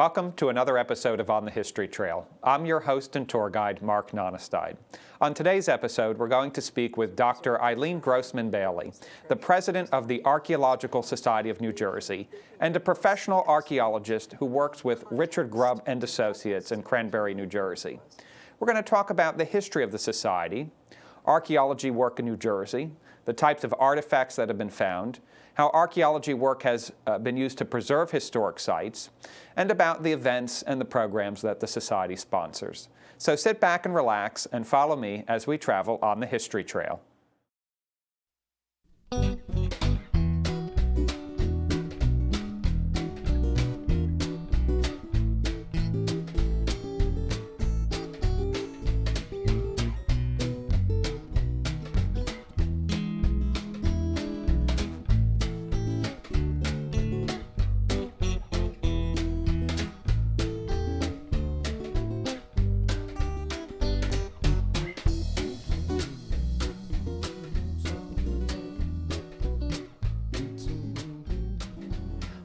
Welcome to another episode of On the History Trail. I'm your host and tour guide, Mark Nonesteid. On today's episode, we're going to speak with Dr. Ilene Grossman-Bailey, the president of the Archaeological Society of New Jersey, and a professional archaeologist who works with Richard Grubb and Associates in Cranberry, New Jersey. We're going to talk about the history of the society, archaeology work in New Jersey, the types of artifacts that have been found, how archaeology work has been used to preserve historic sites, and about the events and the programs that the Society sponsors. So sit back and relax and follow me as we travel on the History Trail.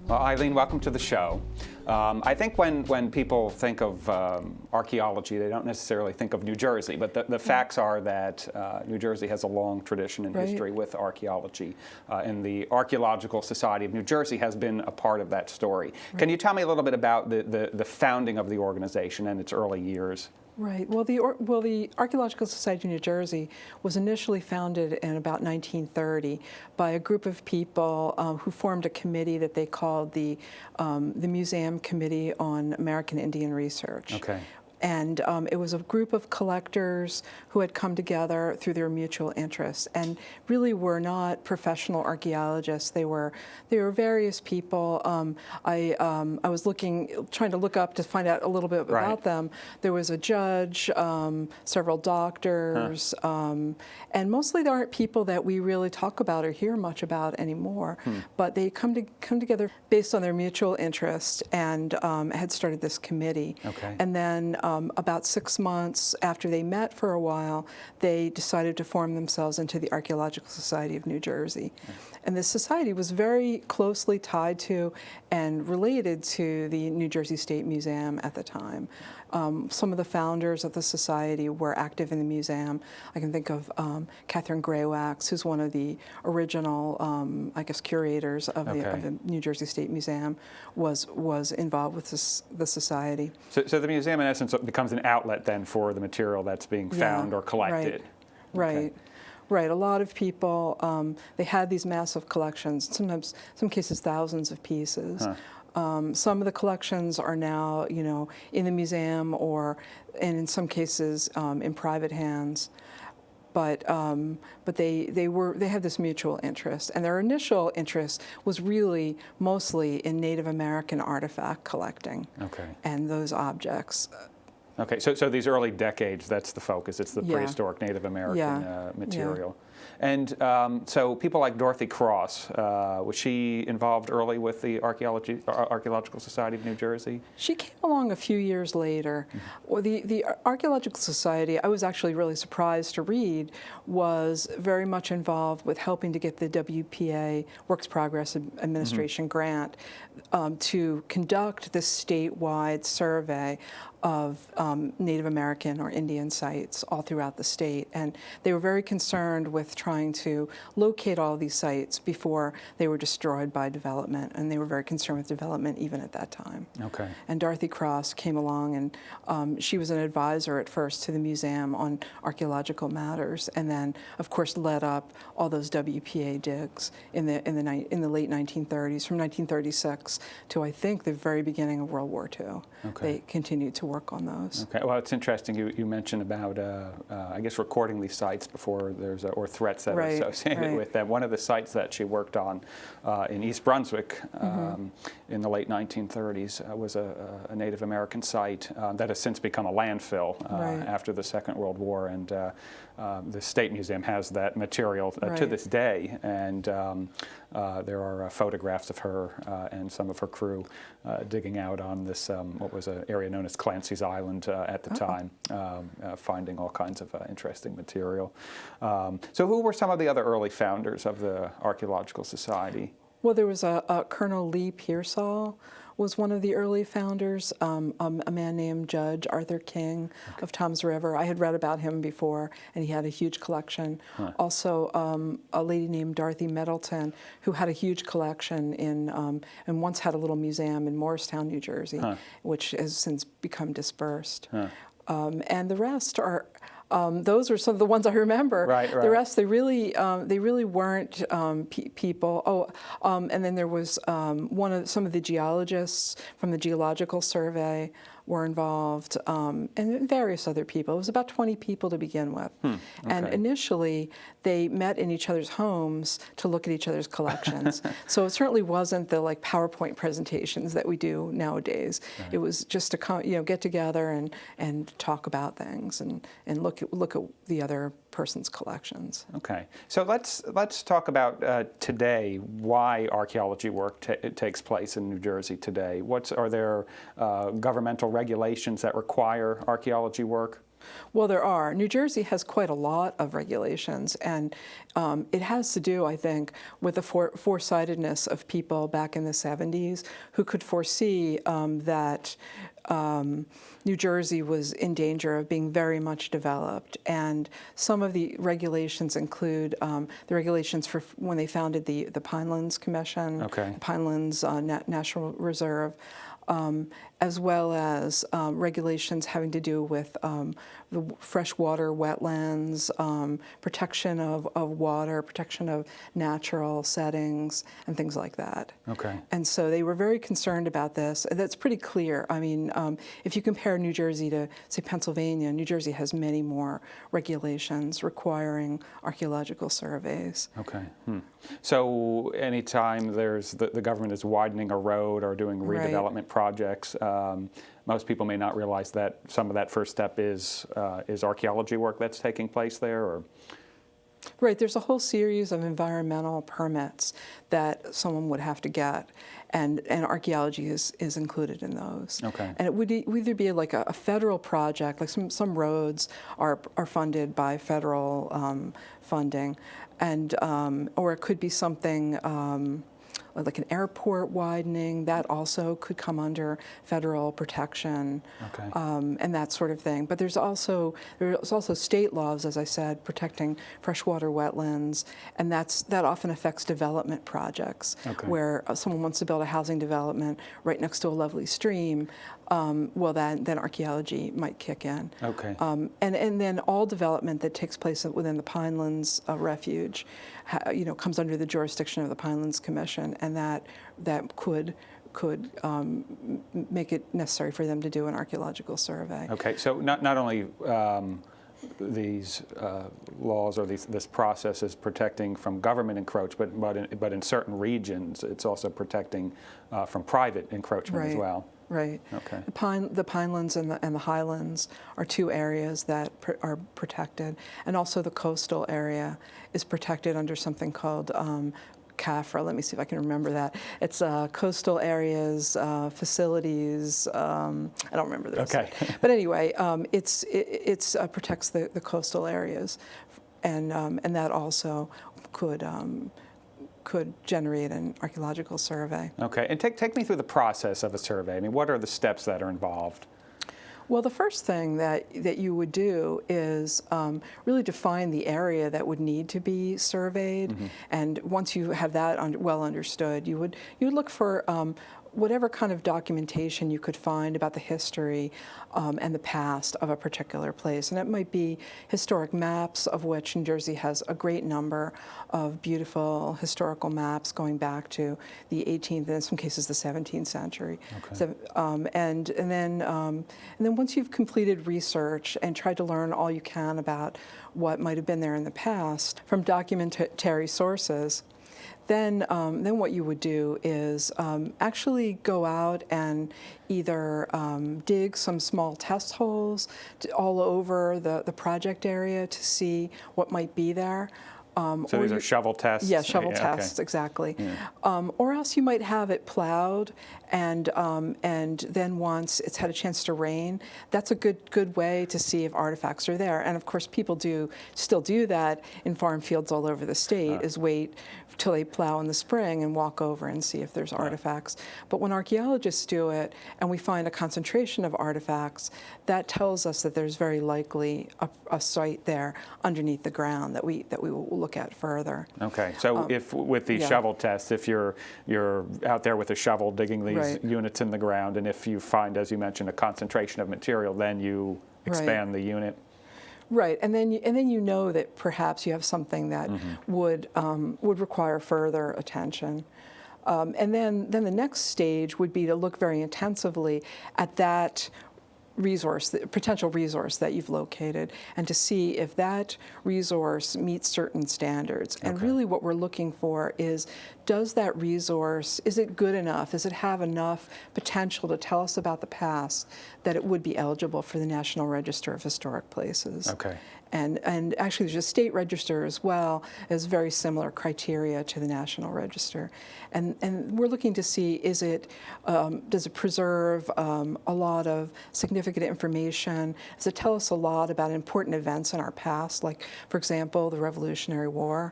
Well, Ilene, welcome to the show. I think when people think of archaeology, they don't necessarily think of New Jersey, but the facts are that New Jersey has a long tradition and history with archaeology, and the Archaeological Society of New Jersey has been a part of that story. Can you tell me a little bit about the founding of the organization and its early years? Right. Well, the Archaeological Society of New Jersey was initially founded in about 1930 by a group of people who formed a committee that they called the Museum Committee on American Indian Research. Okay. And it was a group of collectors who had come together through their mutual interests, and really were not professional archaeologists. They were various people. I was trying to look up to find out a little bit about them. There was a judge, several doctors, and mostly there aren't people that we really talk about or hear much about anymore. But they come together based on their mutual interest, and had started this committee. Okay. And then about 6 months after they met for a while, they decided to form themselves into the Archaeological Society of New Jersey. And this society was very closely tied to and related to the New Jersey State Museum at the time. Some of the founders of the society were active in the museum. I can think of Catherine Graywax, who's one of the original, curators of the New Jersey State Museum, was involved with the society. So the museum, in essence, becomes an outlet then for the material that's being found or collected. Right. Okay. Right. A lot of people, they had these massive collections, sometimes, some cases, thousands of pieces. Some of the collections are now, in the museum and in some cases in private hands. But they had this mutual interest, and their initial interest was really mostly in Native American artifact collecting. Okay. And those objects. Okay, so these early decades, that's the focus. It's the prehistoric Native American material. And so people like Dorothy Cross, was she involved early with the Archaeological Society of New Jersey? She came along a few years later. Well, the Archaeological Society, I was actually really surprised to read, was very much involved with helping to get the WPA, Works Progress Administration grant, to conduct this statewide survey of Native American or Indian sites all throughout the state. And they were very concerned with trying to locate all these sites before they were destroyed by development. And they were very concerned with development even at that time. Okay. And Dorothy Cross came along, and she was an advisor at first to the museum on archaeological matters, and then, of course, led up all those WPA digs in the late 1930s, from 1936 to, I think, the very beginning of World War II. Okay. They continued to work on those. Okay. Well, it's interesting. You mentioned about, I guess, recording these sites before or threats that are associated with them. One of the sites that she worked on in East Brunswick in the late 1930s was a Native American site that has since become a landfill after the Second World War, and the State Museum has that material to this day, and there are photographs of her and some of her crew digging out on this, what was an area known as Clancy's Island at the time, finding all kinds of interesting material. So who were some of the other early founders of the Archaeological Society? Well, there was a Colonel Lee Pearsall was one of the early founders, a man named Judge Arthur King of Toms River. I had read about him before, and he had a huge collection. Also, a lady named Dorothy Middleton, who had a huge collection and once had a little museum in Morristown, New Jersey, which has since become dispersed. And the rest are, those are some of the ones I remember. Right. The rest, they really weren't people. And then there was some of the geologists from the Geological Survey were involved, and various other people. It was about 20 people to begin with. And initially, they met in each other's homes to look at each other's collections. So it certainly wasn't the like PowerPoint presentations that we do nowadays. Right. It was just to get together and talk about things and look at the other person's collections. Okay, so let's talk about today, why archaeology work takes place in New Jersey today. Are there governmental regulations that require archaeology work? Well, there are. New Jersey has quite a lot of regulations, and it has to do, I think, with the foresightedness of people back in the 70s who could foresee that New Jersey was in danger of being very much developed. And some of the regulations include the regulations for when they founded the Pinelands Commission, the Pinelands National Reserve, as well as regulations having to do with the freshwater wetlands, protection of water, protection of natural settings, and things like that. Okay. And so they were very concerned about this. And that's pretty clear. I mean, if you compare New Jersey to, say, Pennsylvania, New Jersey has many more regulations requiring archaeological surveys. Okay. So anytime the government is widening a road or doing redevelopment projects, most people may not realize that some of that first step is archaeology work that's taking place there, or? Right, there's a whole series of environmental permits that someone would have to get, and archaeology is included in those. Okay. And it would either be like a federal project, like some roads are funded by federal funding, and or it could be something like an airport widening, that also could come under federal protection, and that sort of thing. But there's also state laws, as I said, protecting freshwater wetlands, and that often affects development projects, where someone wants to build a housing development right next to a lovely stream. Well, then archaeology might kick in. Okay. And then all development that takes place within the Pinelands Refuge, comes under the jurisdiction of the Pinelands Commission, and that could make it necessary for them to do an archaeological survey. Okay. So not only these laws or this process is protecting from government encroachment, but in certain regions, it's also protecting from private encroachment as well. Right. Okay. The Pinelands and the Highlands are two areas that are protected, and also the coastal area is protected under something called CAFRA. Let me see if I can remember that. It's coastal areas, facilities. I don't remember this. Okay. But anyway, it protects the coastal areas, and that also could generate an archaeological survey. Okay, and take me through the process of a survey. I mean, what are the steps that are involved? Well, the first thing that you would do is really define the area that would need to be surveyed, and once you have that well understood, you would look for whatever kind of documentation you could find about the history and the past of a particular place. And it might be historic maps, of which New Jersey has a great number of beautiful historical maps going back to the 18th and in some cases the 17th century. Okay. So, and then once you've completed research and tried to learn all you can about what might have been there in the past from documentary sources, then what you would do is actually go out and either dig some small test holes all over the project area to see what might be there, So these are shovel tests? Yeah, shovel Okay. tests, exactly. Or else you might have it plowed, and then once it's had a chance to rain, that's a good way to see if artifacts are there. And of course, people still do that in farm fields all over the state, is wait till they plow in the spring and walk over and see if there's artifacts. But when archaeologists do it, and we find a concentration of artifacts, that tells us that there's very likely a site there underneath the ground that we will look at further. Okay, so if with these shovel tests, if you're out there with a shovel digging these units in the ground, and if you find, as you mentioned, a concentration of material, then you expand the unit. Right, and then you know that perhaps you have something that would require further attention. And then the next stage would be to look very intensively at that resource, the potential resource that you've located, and to see if that resource meets certain standards. And really what we're looking for is, does that resource, is it good enough? Does it have enough potential to tell us about the past that it would be eligible for the National Register of Historic Places? Okay. And actually there's a state register as well, as very similar criteria to the National Register. And we're looking to see, is it, does it preserve a lot of significant information? Does it tell us a lot about important events in our past, like, for example, the Revolutionary War,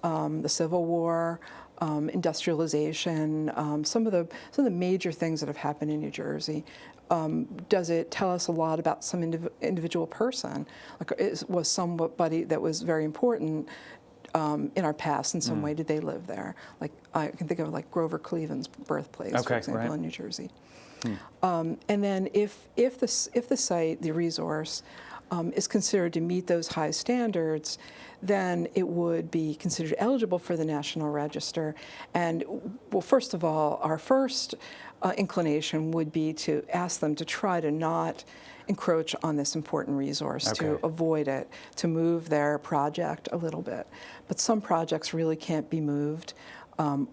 the Civil War, industrialization, some of the major things that have happened in New Jersey? Does it tell us a lot about some individual person? Like, was somebody that was very important in our past in some way? Did they live there? Like, I can think of like Grover Cleveland's birthplace, for example, in New Jersey. And then if the site, the resource, is considered to meet those high standards, then it would be considered eligible for the National Register. And, well, first of all, our first inclination would be to ask them to try to not encroach on this important resource, to avoid it, to move their project a little bit. But some projects really can't be moved,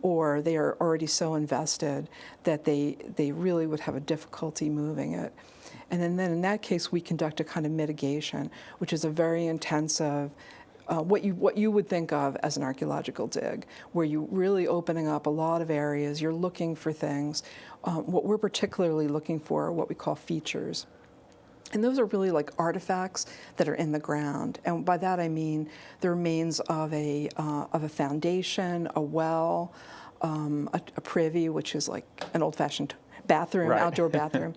or they are already so invested that they really would have a difficulty moving it. And then in that case, we conduct a kind of mitigation, which is a very intensive, what you would think of as an archaeological dig, where you're really opening up a lot of areas, you're looking for things. What we're particularly looking for are what we call features. And those are really like artifacts that are in the ground. And by that I mean the remains of a foundation, a well, a privy, which is like an old-fashioned bathroom, outdoor bathroom.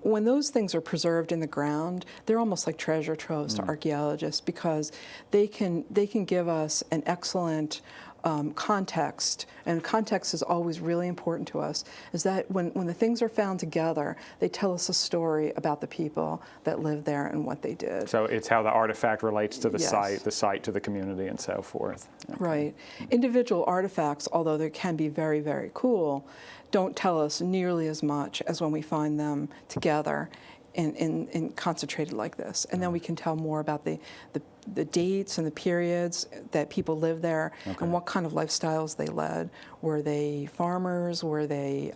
When those things are preserved in the ground, they're almost like treasure troves to archaeologists, because they can give us an excellent context, and context is always really important to us, is that when the things are found together, they tell us a story about the people that lived there and what they did. So it's how the artifact relates to the site to the community and so forth. Right. Individual artifacts, although they can be very, very cool, don't tell us nearly as much as when we find them together in concentrated like this. And then we can tell more about the dates and the periods that people lived there, and what kind of lifestyles they led. Were they farmers? Were they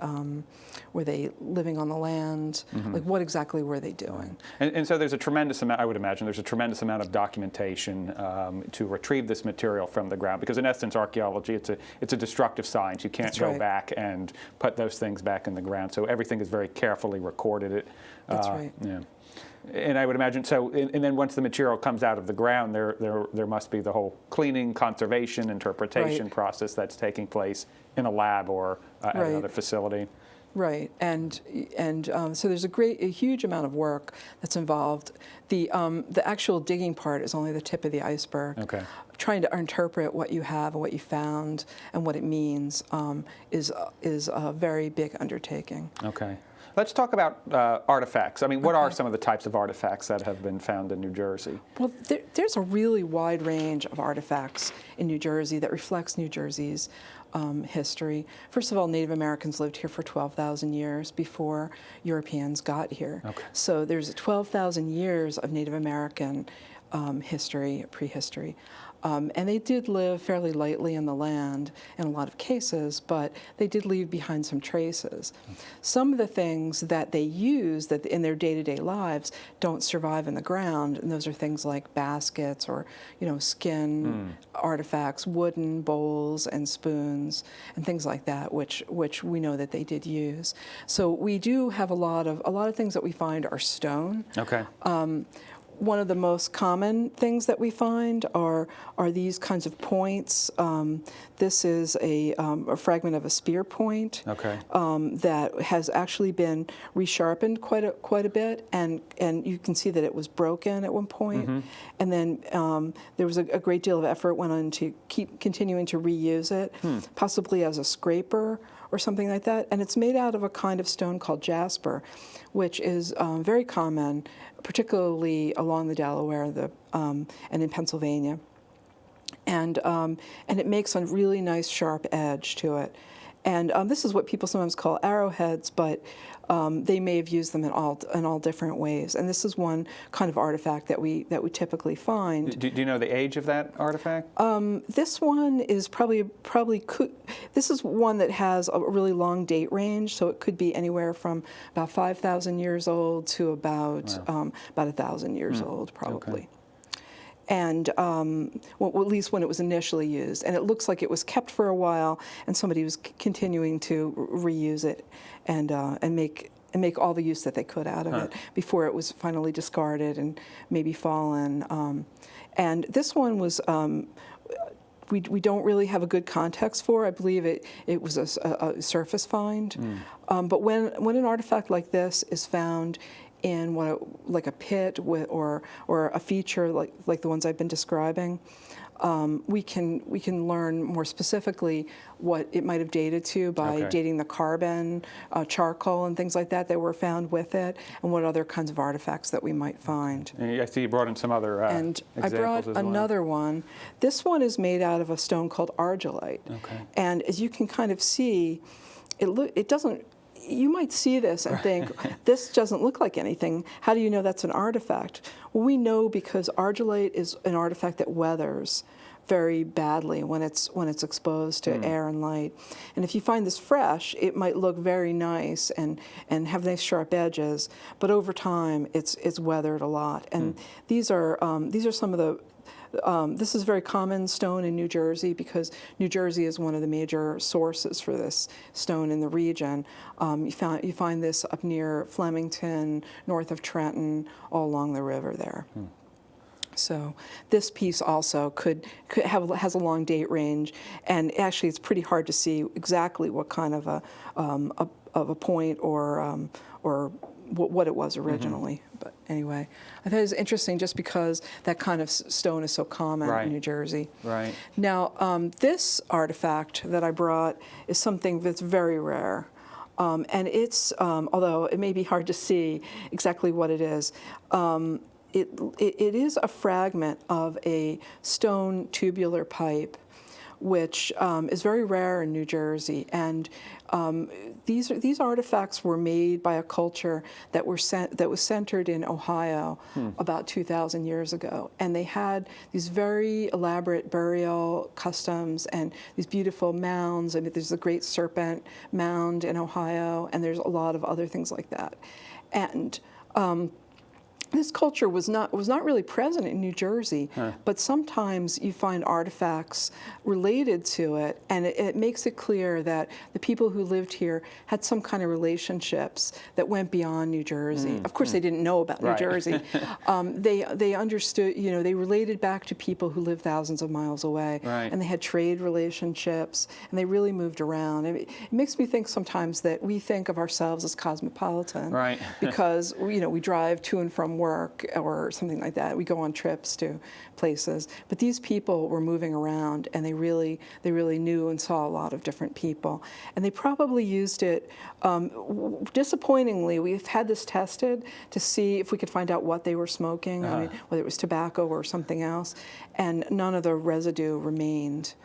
living on the land? Like, what exactly were they doing? And so there's a tremendous amount, I would imagine, there's a tremendous amount of documentation to retrieve this material from the ground, because in essence, archaeology, it's a destructive science. You can't go back and put those things back in the ground. So everything is very carefully recorded. That's right. Yeah. And I would imagine, so, and then once the material comes out of the ground, there must be the whole cleaning, conservation, interpretation process that's taking place in a lab or at another facility. Right, and so there's a huge amount of work that's involved. The actual digging part is only the tip of the iceberg. Okay. Trying to interpret what you have and what you found and what it means is a very big undertaking. Okay. Let's talk about artifacts. I mean, what are some of the types of artifacts that have been found in New Jersey? Well, there's a really wide range of artifacts in New Jersey that reflects New Jersey's history. First of all, Native Americans lived here for 12,000 years before Europeans got here. Okay. So there's 12,000 years of Native American history, prehistory. And they did live fairly lightly in the land in a lot of cases, but they did leave behind some traces. Some of the things that they use that in their day-to-day lives don't survive in the ground, and those are things like baskets or, skin artifacts, wooden bowls and spoons and things like that, which we know that they did use. So we do have a lot of things that we find are stone. Okay. One of the most common things that we find are these kinds of points. This is a fragment of a spear point. Okay. That has actually been resharpened quite a bit, and you can see that it was broken at one point. And then there was a great deal of effort went on to keep continuing to reuse it, possibly as a scraper or something like that. And it's made out of a kind of stone called jasper, which is very common, particularly along the Delaware and in Pennsylvania. And it makes a really nice sharp edge to it. And this is what people sometimes call arrowheads, but they may have used them in all different ways. And this is one kind of artifact that we typically find. Do you know the age of that artifact? This one is this is one that has a really long date range, so it could be anywhere from about 5,000 years old to about 1,000 years old, probably. Okay. And well, at least when it was initially used. And it looks like it was kept for a while, and somebody was continuing to reuse it and make all the use that they could out of it before it was finally discarded and maybe fallen. And this one was, we don't really have a good context for. I believe it was a surface find. But when an artifact like this is found in like a pit or a feature like the ones I've been describing, we can learn more specifically what it might have dated to by dating the carbon, charcoal, and things like that were found with it, and what other kinds of artifacts that we might find. And I see you brought in some other and I brought another one. This one is made out of a stone called argillite. Okay. And as you can kind of see, it doesn't. You might see this and think, this doesn't look like anything. How do you know that's an artifact? Well, we know because argillite is an artifact that weathers very badly when it's exposed to air and light. And if you find this fresh, it might look very nice and have nice sharp edges, but over time it's weathered a lot. And these are some of the this is very common stone in New Jersey because New Jersey is one of the major sources for this stone in the region. You find this up near Flemington, north of Trenton, all along the river there. So this piece also has a long date range, and actually it's pretty hard to see exactly what kind of a point or what it was originally. But anyway, I thought it was interesting just because that kind of stone is so common in New Jersey. Right. Now, this artifact that I brought is something that's very rare. And it's, although it may be hard to see exactly what it is, it is a fragment of a stone tubular pipe, which is very rare in New Jersey. And these artifacts were made by a culture that was centered in Ohio about 2,000 years ago. And they had these very elaborate burial customs and these beautiful mounds. I mean, there's the Great Serpent Mound in Ohio, and there's a lot of other things like that. And this culture was not really present in New Jersey, but sometimes you find artifacts related to it, and it makes it clear that the people who lived here had some kind of relationships that went beyond New Jersey. Of course, they didn't know about New Jersey. They understood, they related back to people who lived thousands of miles away, and they had trade relationships, and they really moved around. It makes me think sometimes that we think of ourselves as cosmopolitan, because we drive to and from work or something like that. We go on trips to places, but these people were moving around, and they really knew and saw a lot of different people, and they probably used it. Disappointingly, we've had this tested to see if we could find out what they were smoking, I mean, whether it was tobacco or something else, and none of the residue remained.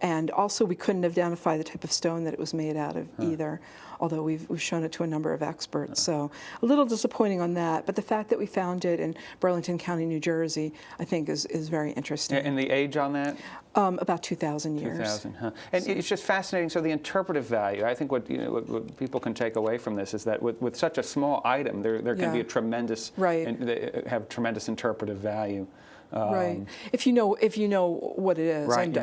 And also, we couldn't identify the type of stone that it was made out of either, although we've shown it to a number of experts. So a little disappointing on that, but the fact that we found found it in Burlington County, New Jersey, I think is very interesting. And the age on that? About 2,000 years. 2,000, huh? And so, it's just fascinating. So the interpretive value, I think what what people can take away from this is that with such a small item, there can be a tremendous, right. and they have tremendous interpretive value. Right. If you know what it is, right,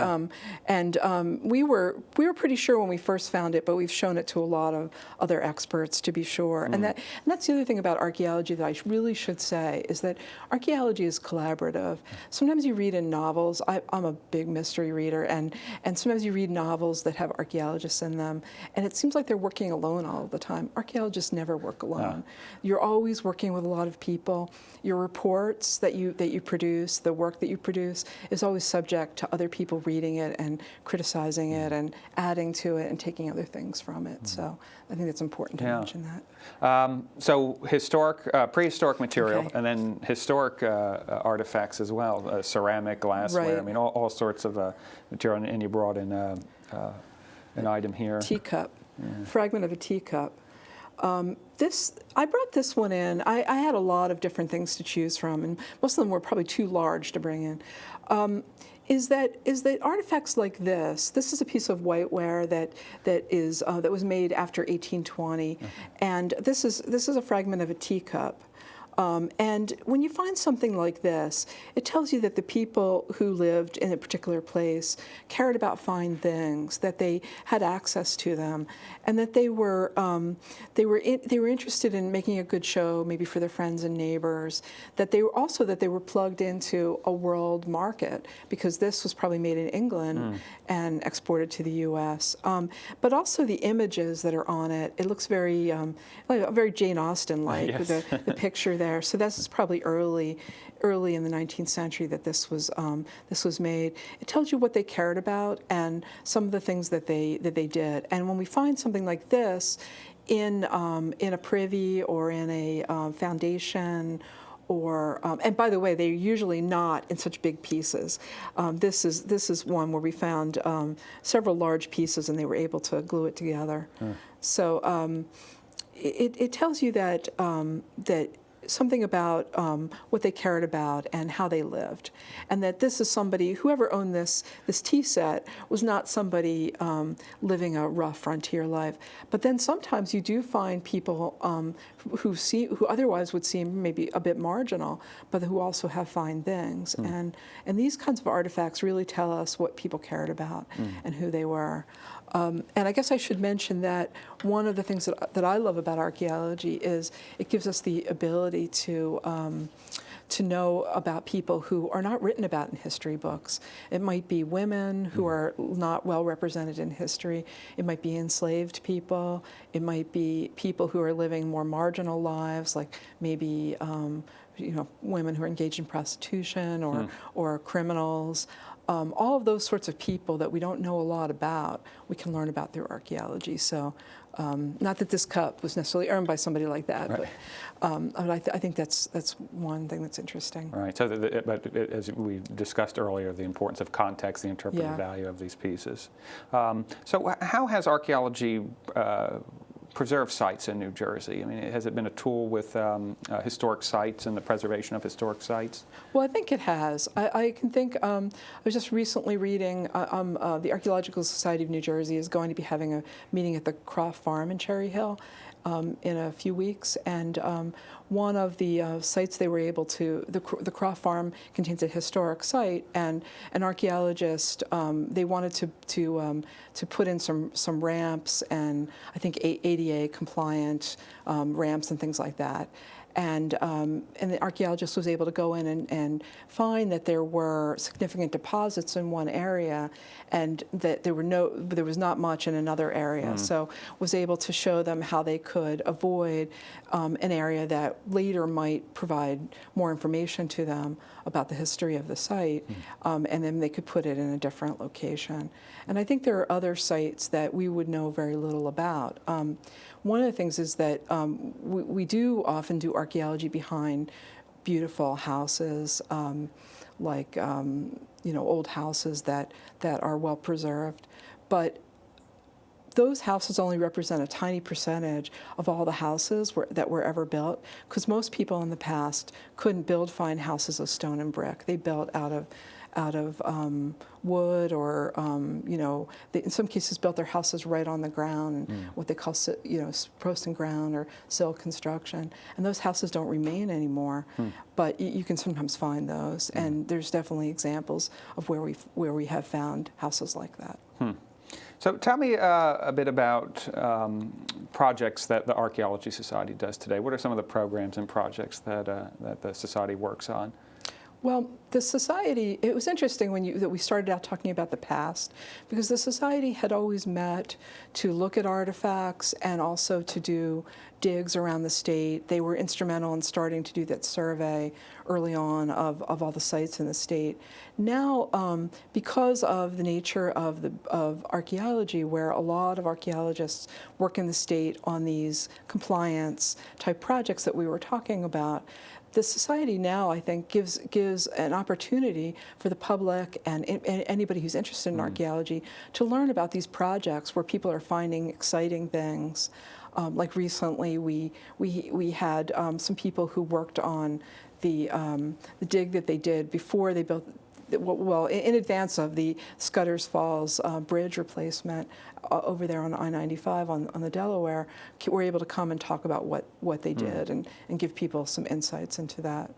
and we were pretty sure when we first found it, but we've shown it to a lot of other experts to be sure. And that's the other thing about archaeology that I really should say is that archaeology is collaborative. Sometimes you read in novels. I'm a big mystery reader, and sometimes you read novels that have archaeologists in them, and it seems like they're working alone all the time. Archaeologists never work alone. You're always working with a lot of people. Your reports that you produce, the work that you produce, is always subject to other people reading it and criticizing it and adding to it and taking other things from it. So I think it's important to mention that. So prehistoric material, and then historic artifacts as well, ceramic, glassware, right. I mean all sorts of material, and you brought in an item here. Teacup, fragment of a teacup. I brought this one in. I had a lot of different things to choose from, and most of them were probably too large to bring in. Is that artifacts like this? This is a piece of whiteware that was made after 1820, and this is a fragment of a teacup. And when you find something like this, it tells you that the people who lived in a particular place cared about fine things, that they had access to them, and that they were interested in making a good show, maybe for their friends and neighbors. That they were plugged into a world market, because this was probably made in England and exported to the U.S. But also the images that are on it. It looks very Jane Austen-like, yes. with the picture there. So this is probably early in the 19th century that this was made. It tells you what they cared about and some of the things that they did. And when we find something like this in a privy or in a foundation, or and by the way, they're usually not in such big pieces. This is one where we found several large pieces, and they were able to glue it together. So it tells you that something about what they cared about and how they lived, and that this is somebody, whoever owned this tea set, was not somebody living a rough frontier life. But then sometimes you do find people who otherwise would seem maybe a bit marginal, but who also have fine things. And these kinds of artifacts really tell us what people cared about and who they were. And I guess I should mention that one of the things that I love about archaeology is it gives us the ability to know about people who are not written about in history books. It might be women who are not well represented in history. It might be enslaved people. It might be people who are living more marginal lives, like maybe women who are engaged in prostitution or criminals. All of those sorts of people that we don't know a lot about, we can learn about through archaeology. So, not that this cup was necessarily earned by somebody like that, right. but I think that's one thing that's interesting. Right. So, but as we discussed earlier, the importance of context, the interpretive value of these pieces. So, how has archaeology preserved sites in New Jersey? I mean, has it been a tool with historic sites and the preservation of historic sites? Well, I think it has. I can think, I was just recently reading, the Archaeological Society of New Jersey is going to be having a meeting at the Croft Farm in Cherry Hill in a few weeks, and one of the sites they were able to, the Croft Farm contains a historic site, and an archaeologist, they wanted to put in some ramps and I think ADA compliant ramps and things like that. And the archaeologist was able to go in and find that there were significant deposits in one area, and that there was not much in another area. So was able to show them how they could avoid an area that later might provide more information to them about the history of the site, and then they could put it in a different location. And I think there are other sites that we would know very little about. One of the things is that we do often do archaeology behind beautiful houses, like old houses that are well preserved. But those houses only represent a tiny percentage of all the houses that were ever built, because most people in the past couldn't build fine houses of stone and brick. They built out of wood, or they, in some cases, built their houses right on the ground, what they call post and ground or sill construction. And those houses don't remain anymore, but you can sometimes find those. And there's definitely examples of where we have found houses like that. So tell me a bit about projects that the Archaeology Society does today. What are some of the programs and projects that the Society works on? Well, the Society, it was interesting that we started out talking about the past, because the Society had always met to look at artifacts and also to do digs around the state. They were instrumental in starting to do that survey early on of all the sites in the state. Now, because of the nature of archaeology, where a lot of archaeologists work in the state on these compliance type projects that we were talking about, the Society now, I think, gives an opportunity for the public and anybody who's interested in archaeology to learn about these projects where people are finding exciting things. Like recently, we had some people who worked on the dig that they did before they built, well, in advance of the Scudder's Falls bridge replacement over there on I-95 on the Delaware, were able to come and talk about what they did and give people some insights into that.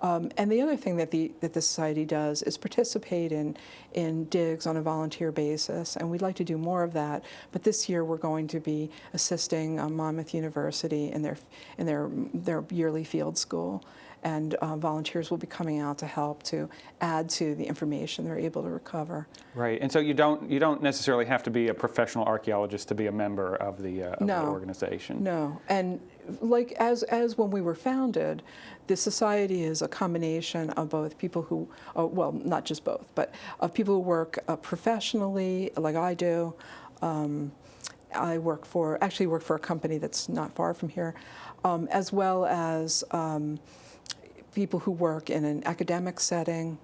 And the other thing that the Society does is participate in digs on a volunteer basis, and we'd like to do more of that. But this year we're going to be assisting Monmouth University in their yearly field school, and volunteers will be coming out to help to add to the information they're able to recover. Right, and so you don't necessarily have to be a professional archaeologist to be a member of the organization. No, and like as when we were founded, the Society is a combination of both people who, well, not just both, but of people who work professionally, like I do. I actually work for a company that's not far from here, as well as people who work in an academic setting,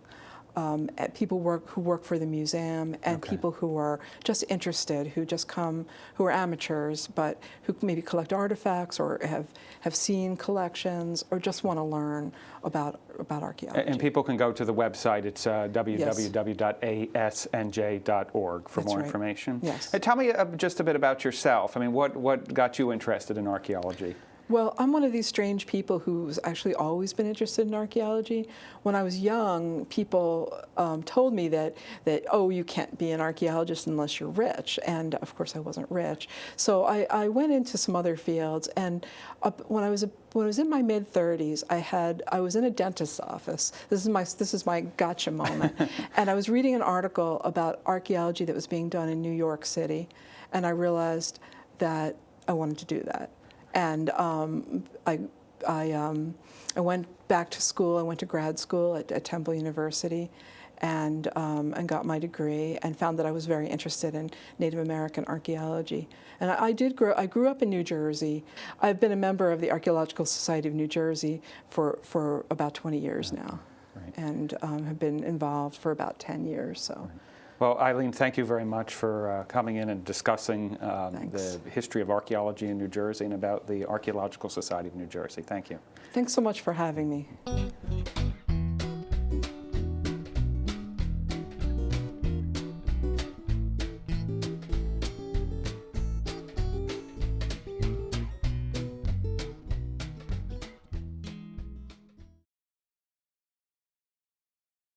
people who work for the museum, and people who are just interested, who just come, who are amateurs, but who maybe collect artifacts or have seen collections or just want to learn about archaeology. And people can go to the website. It's www.asnj.org for more information. Yes. And tell me just a bit about yourself. I mean, what got you interested in archaeology? Well, I'm one of these strange people who's actually always been interested in archaeology. When I was young, people told me that oh, you can't be an archaeologist unless you're rich, and of course I wasn't rich. So I went into some other fields, and when I was in my mid-30s, I was in a dentist's office. This is my gotcha moment, and I was reading an article about archaeology that was being done in New York City, and I realized that I wanted to do that. And I went back to school. I went to grad school at Temple University, and got my degree, and found that I was very interested in Native American archaeology. And I grew up in New Jersey. I've been a member of the Archaeological Society of New Jersey for about 20 years now, and have been involved for about 10 years. So. Well, Ilene, thank you very much for coming in and discussing the history of archaeology in New Jersey and about the Archaeological Society of New Jersey. Thank you. Thanks so much for having me.